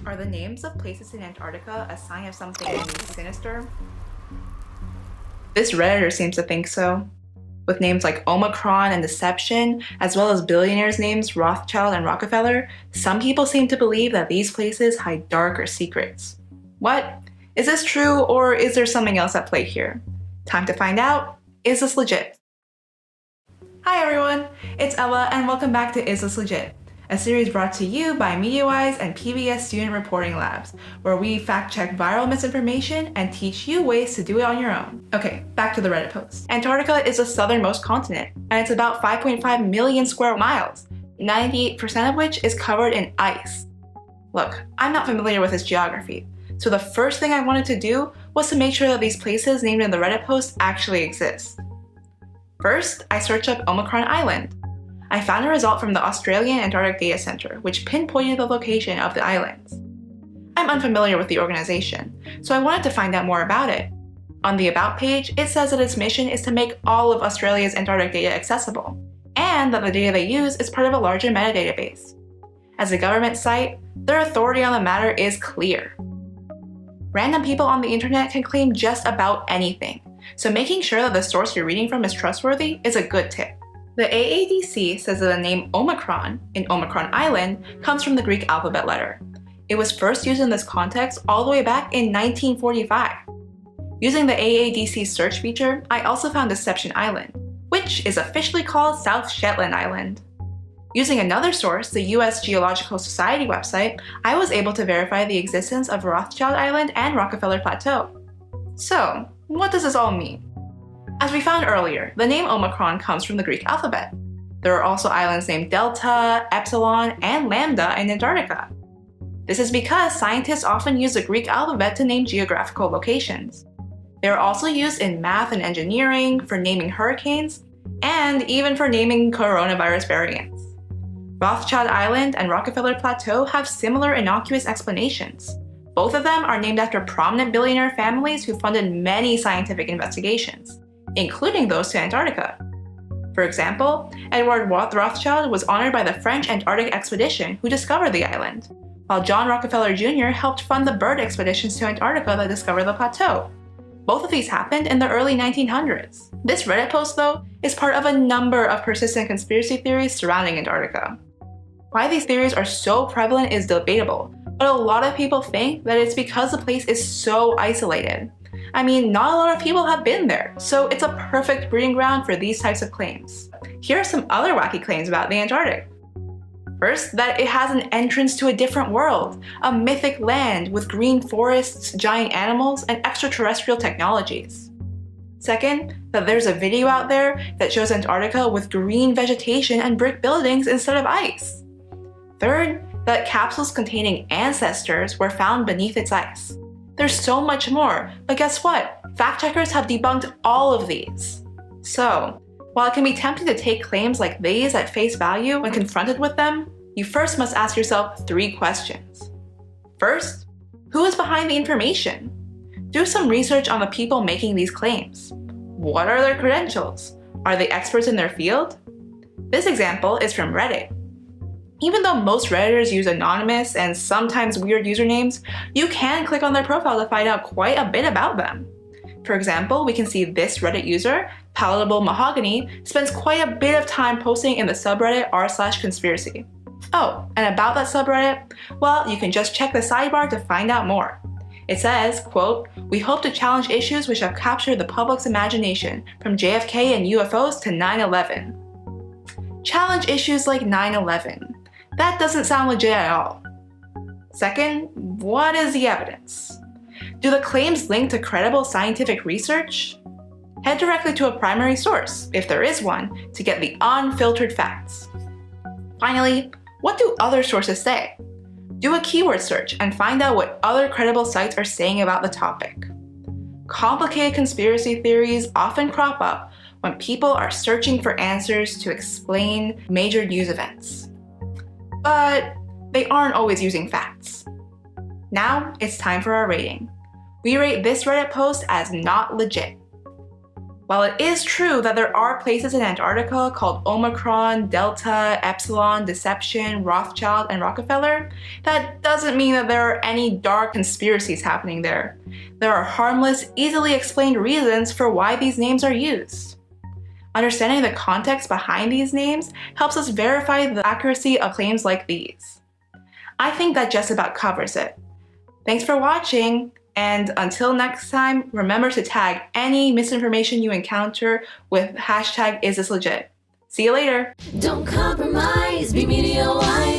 Are the names of places in Antarctica a sign of something sinister? This Redditor seems to think so. With names like Omicron and Deception, as well as billionaires' names Rothschild and Rockefeller, some people seem to believe that these places hide darker secrets. What? Is this true, or is there something else at play here? Time to find out. Is this legit? Hi everyone, it's Ella and welcome back to Is This Legit? A series brought to you by MediaWise and PBS Student Reporting Labs, where we fact-check viral misinformation and teach you ways to do it on your own. Okay, back to the Reddit post. Antarctica is the southernmost continent, and it's about 5.5 million square miles, 98% of which is covered in ice. Look, I'm not familiar with its geography, so the first thing I wanted to do was to make sure that these places named in the Reddit post actually exist. First, I searched up Omicron Island. I found a result from the Australian Antarctic Data Center, which pinpointed the location of the islands. I'm unfamiliar with the organization, so I wanted to find out more about it. On the About page, it says that its mission is to make all of Australia's Antarctic data accessible, and that the data they use is part of a larger metadatabase. As a government site, their authority on the matter is clear. Random people on the internet can claim just about anything, so making sure that the source you're reading from is trustworthy is a good tip. The AADC says that the name Omicron in Omicron Island comes from the Greek alphabet letter. It was first used in this context all the way back in 1945. Using the AADC search feature, I also found Deception Island, which is officially called South Shetland Island. Using another source, the US Geological Society website, I was able to verify the existence of Rothschild Island and Rockefeller Plateau. So, what does this all mean? As we found earlier, the name Omicron comes from the Greek alphabet. There are also islands named Delta, Epsilon, and Lambda in Antarctica. This is because scientists often use the Greek alphabet to name geographical locations. They are also used in math and engineering, for naming hurricanes, and even for naming coronavirus variants. Rothschild Island and Rockefeller Plateau have similar innocuous explanations. Both of them are named after prominent billionaire families who funded many scientific investigations, including those to Antarctica. For example, Edward Rothschild was honored by the French Antarctic expedition who discovered the island, while John Rockefeller Jr. helped fund the bird expeditions to Antarctica that discovered the plateau. Both of these happened in the early 1900s. This Reddit post, though, is part of a number of persistent conspiracy theories surrounding Antarctica. Why these theories are so prevalent is debatable, but a lot of people think that it's because the place is so isolated. I mean, not a lot of people have been there, so it's a perfect breeding ground for these types of claims. Here are some other wacky claims about the Antarctic. First, that it has an entrance to a different world, a mythic land with green forests, giant animals, and extraterrestrial technologies. Second, that there's a video out there that shows Antarctica with green vegetation and brick buildings instead of ice. Third, that capsules containing ancestors were found beneath its ice. There's so much more, but guess what? Fact checkers have debunked all of these. So, while it can be tempting to take claims like these at face value when confronted with them, you first must ask yourself 3 questions. First, who is behind the information? Do some research on the people making these claims. What are their credentials? Are they experts in their field? This example is from Reddit. Even though most Redditors use anonymous and sometimes weird usernames, you can click on their profile to find out quite a bit about them. For example, we can see this Reddit user, Palatable Mahogany, spends quite a bit of time posting in the subreddit r/conspiracy. Oh, and about that subreddit, well, you can just check the sidebar to find out more. It says, quote, "We hope to challenge issues which have captured the public's imagination, from JFK and UFOs to 9/11. Challenge issues like 9/11. That doesn't sound legit at all. Second, what is the evidence? Do the claims link to credible scientific research? Head directly to a primary source, if there is one, to get the unfiltered facts. Finally, what do other sources say? Do a keyword search and find out what other credible sites are saying about the topic. Complicated conspiracy theories often crop up when people are searching for answers to explain major news events. But they aren't always using facts. Now it's time for our rating. We rate this Reddit post as not legit. While it is true that there are places in Antarctica called Omicron, Delta, Epsilon, Deception, Rothschild, and Rockefeller, that doesn't mean that there are any dark conspiracies happening there. There are harmless, easily explained reasons for why these names are used. Understanding the context behind these names helps us verify the accuracy of claims like these. I think that just about covers it. Thanks for watching, and until next time, remember to tag any misinformation you encounter with #IsThisLegit. See you later! Don't compromise, be media wise.